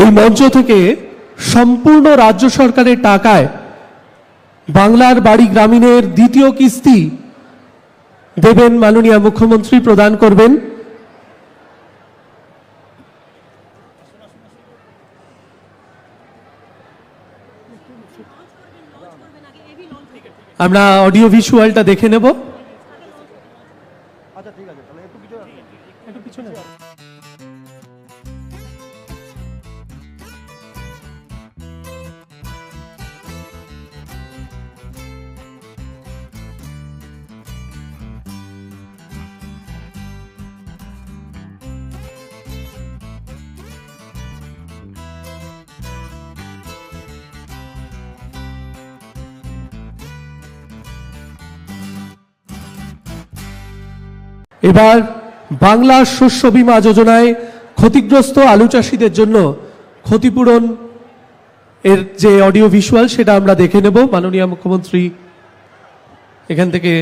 এই মঞ্চ থেকে সম্পূর্ণ রাজ্য সরকারের টাকায় বাংলার বাড়ি গ্রামীণের দ্বিতীয় কিস্তি দেবেন মাননীয় মুখ্যমন্ত্রী, প্রদান করবেন। আমরা অডিও ভিজুয়ালটা দেখে নেব। আচ্ছা ঠিক আছে, তাহলে একটু পিছনে এবার বাংলা শস্য বীমা যোজনায় ক্ষতিগ্রস্ত আলু চাষীদের জন্য ক্ষতিপূরণ এর যে অডিও ভিজুয়াল সেটা আমরা দেখে নেব। মাননীয় মুখ্যমন্ত্রী এখান থেকে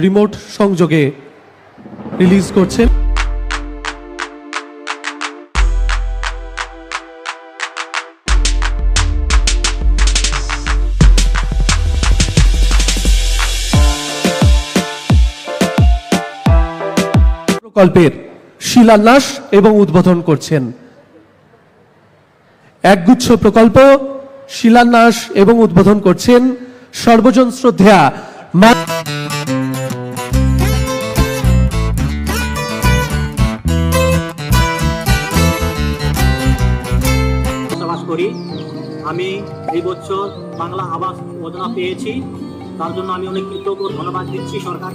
রিমোট সংযোগে রিলিজ করছেন। প্রকল্পের শিলান্যাস এবং উদ্বোধন করছেন। একগুচ্ছ প্রকল্প শিলান্যাস এবং উদ্বোধন করছেন সর্বজন শ্রদ্ধেয়া বসবাস করি। আমি এই বছর বাংলা আবাস যোজনা পেয়েছি, তার জন্য আমি অনেক কৃতজ্ঞ, ধন্যবাদ দিচ্ছি সরকার।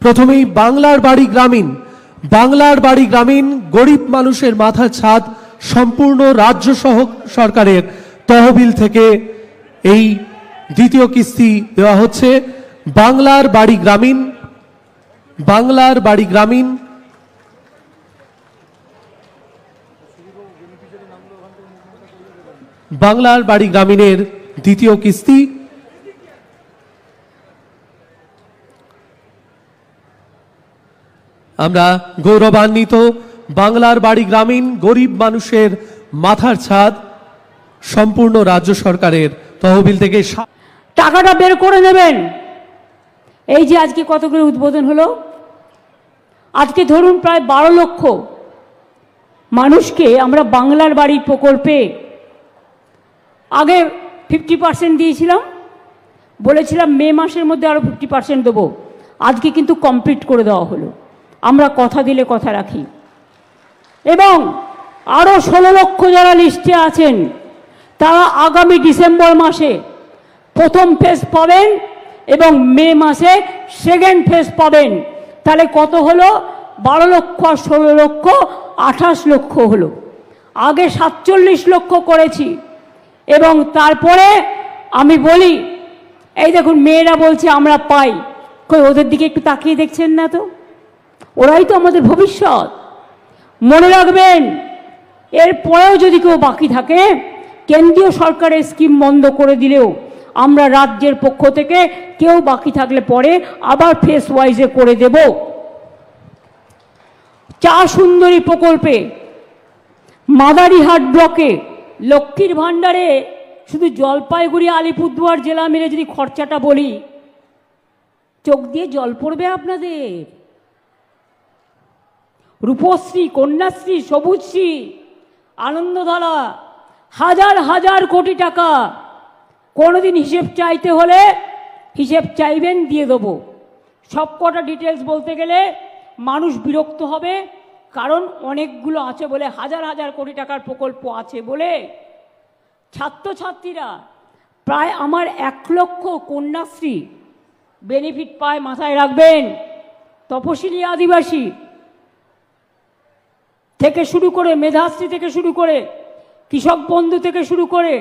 প্রথমেই বাংলার বাড়ি গ্রামীণ। বাংলার বাড়ি গ্রামীণ গরিব মানুষের মাথার ছাদ সম্পূর্ণ রাজ্য সরকারের তহবিল থেকে এই দ্বিতীয় কিস্তি দেওয়া হচ্ছে। বাংলার বাড়ি গ্রামীণ, বাংলার বাড়ি গ্রামীণ বাংলার বাড়ি গ্রামীণের দ্বিতীয় কিস্তি। আমরা গৌরবান্বিত, বাংলার বাড়ি গ্রামীণ গরিব মানুষের মাথার ছাদ সম্পূর্ণ রাজ্য সরকারের তহবিল থেকে টাকাটা বের করে নেবেন। এই যে আজকে কতগুলো উদ্বোধন হলো, আজকে ধরুন প্রায় 12 লক্ষ মানুষকে আমরা বাংলার বাড়ি প্রকল্পে আগে 50% দিয়েছিলাম, বলেছিলাম মে মাসের মধ্যে আরো 50% দেবো। আজকে কিন্তু কমপ্লিট করে দেওয়া হলো। আমরা কথা দিলে কথা রাখি। এবং আরও 16 লক্ষ যারা লিস্টে আছেন তারা আগামী ডিসেম্বর মাসে প্রথম ফেজ পাবেন এবং মে মাসে সেকেন্ড ফেজ পাবেন। তাহলে কত হলো? 12 লক্ষ আর 16 লক্ষ 28 লক্ষ হলো। আগে 47 লক্ষ করেছি। এবং তারপরে আমি বলি, এই দেখুন মেয়েরা বলছে আমরা পাই, কই ওদের দিকে একটু তাকিয়ে দেখছেন না তো? ওরাই তো আমাদের ভবিষ্যৎ। মনে রাখবেন, এরপরেও যদি কেউ বাকি থাকে, কেন্দ্রীয় সরকারের স্কিম বন্ধ করে দিলেও আমরা রাজ্যের পক্ষ থেকে কেউ বাকি থাকলে পরে আবার ফেস ওয়াইজে করে দেব। চা সুন্দরী প্রকল্পে মাদারিহাট ব্লকে লক্ষ্মীর ভাণ্ডারে শুধু জলপাইগুড়ি আলিপুরদুয়ার জেলা মিলে যদি খরচাটা বলি, চোখ দিয়ে জল পড়বে আপনাদের। রূপশ্রী, কন্যাশ্রী, সবুজশ্রী, আনন্দধারা, হাজার হাজার কোটি টাকা। কোনোদিন হিসেব চাইতে হলে হিসেব চাইবেন, দিয়ে দেবো। সব কটা ডিটেলস বলতে গেলে মানুষ বিরক্ত হবে, কারণ অনেকগুলো আছে বলে, হাজার হাজার কোটি টাকার প্রকল্প আছে বলে। ছাত্রছাত্রীরা প্রায় আমার 1 লক্ষ কন্যাশ্রী বেনিফিট পায়, মাথায় রাখবেন। তপশিলি আদিবাসী থেকে শুরু করে, মেধাশ্রী থেকে শুরু করে, কৃষক বন্ধু থেকে শুরু করে,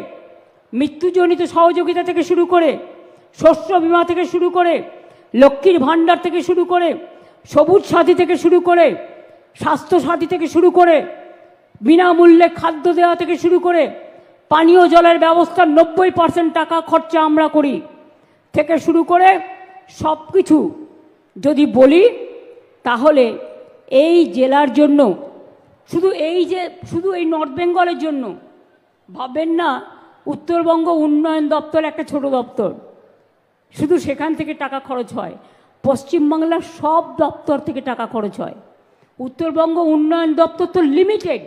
মৃত্যুজনিত সহযোগিতা থেকে শুরু করে, শস্য বীমা থেকে শুরু করে, লক্ষ্মীর ভাণ্ডার থেকে শুরু করে, সবুজ সাথী থেকে শুরু করে, স্বাস্থ্য সাথী থেকে শুরু করে, বিনামূল্যে খাদ্য দেওয়া থেকে শুরু করে, পানীয় জলের ব্যবস্থার 90% টাকা খরচা আমরা করি থেকে শুরু করে সব কিছু যদি বলি, তাহলে এই জেলার জন্য, শুধু এই নর্থ বেঙ্গলের জন্য ভাববেন না উত্তরবঙ্গ উন্নয়ন দপ্তর একটা ছোট দপ্তর, শুধু সেখান থেকে টাকা খরচ হয়। পশ্চিমবাংলার সব দপ্তর থেকে টাকা খরচ হয়। উত্তরবঙ্গ উন্নয়ন দপ্তর তো লিমিটেড,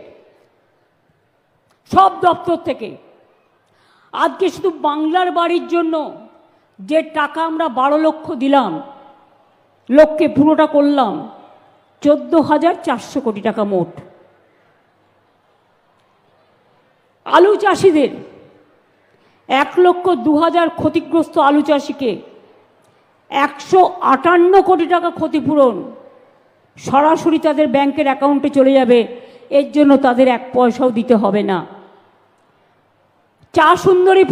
সব দপ্তর থেকে। আজকে শুধু বাংলার বাড়ির জন্য যে টাকা আমরা 12 লক্ষ দিলাম, লোককে পুরোটা করলাম 14,400 কোটি টাকা মোট। আলু চাষিদের 1,02,000 ক্ষতিগ্রস্ত আলু চাষিকে 158 কোটি টাকা ক্ষতিপূরণ সরাসরি তাদের ব্যাংকের অ্যাকাউন্টে চলে যাবে। এর জন্য তাদের 1 পয়সাও দিতে হবে না। চা সুন্দরী